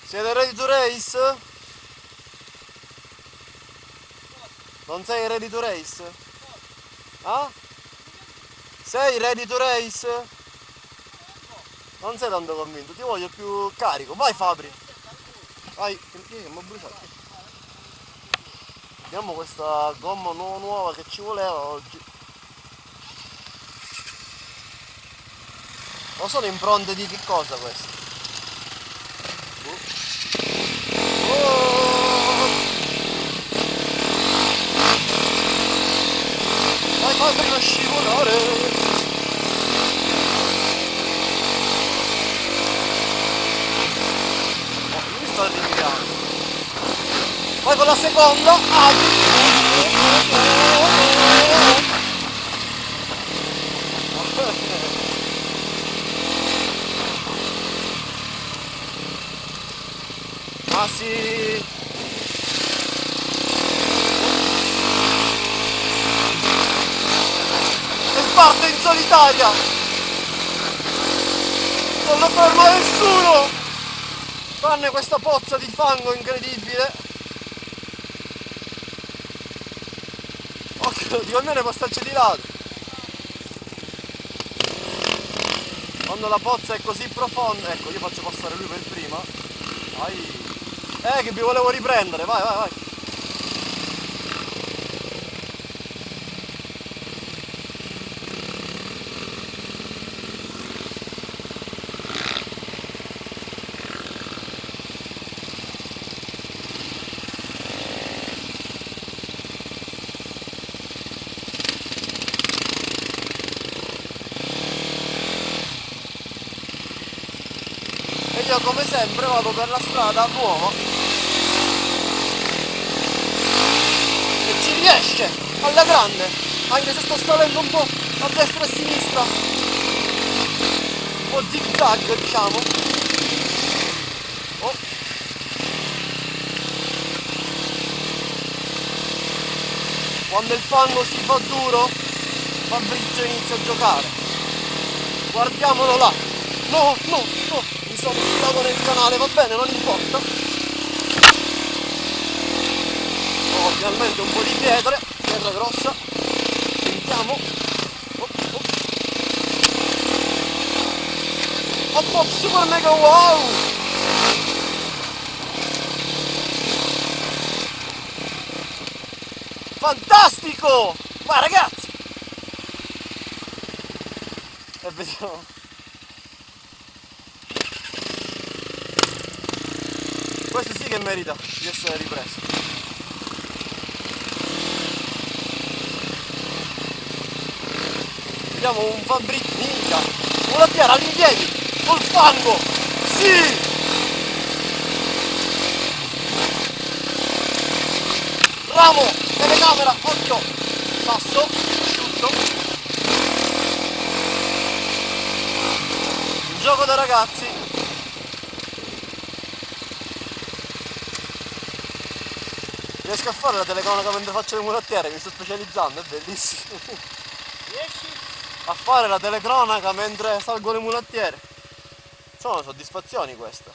Siete ready to race? Non sei ready to race? Ah? Sei ready to race? Non sei tanto convinto, ti voglio più carico. Vai Fabri! Vai, che mi ho bruciato. Vediamo questa gomma nuova che ci voleva oggi. Ma sono impronte di che cosa queste? Oh! Vai Fabri, non scivolare! Oh, mi sto rinviando. Vai con la seconda! Ah sì! E parte in solitaria! Non lo ferma nessuno! Tranne questa pozza di fango incredibile! Occhio, dico almeno postarci di lato! Quando la pozza è così profonda, ecco, io faccio passare lui per prima. Vai! Che vi volevo riprendere, vai, vai, vai! E io come sempre vado per la strada nuova e ci riesce alla grande, anche se sto salendo un po' a destra e a sinistra, un po' zig zag diciamo. Oh. Quando il fango si fa duro Fabrizio inizia a giocare, guardiamolo là. No, no, no, mi sono tirato nel canale, va bene, non importa. Oh, finalmente un po' di pietra grossa. Sentiamo. Oh, oh. Hop hop super mega wow! Fantastico! Vai ragazzi! E vediamo. Questo sì che merita di essere ripreso. Vediamo un Fabrizio ninja. Una piara all'impiedi col fango. Sì! Ramo, telecamera, occhio. Sasso, asciutto. Un gioco da ragazzi. Riesco a fare la telecronaca mentre faccio le mulattiere, mi sto specializzando, è bellissimo. Riesci? A fare la telecronaca mentre salgo le mulattiere. Sono soddisfazioni queste.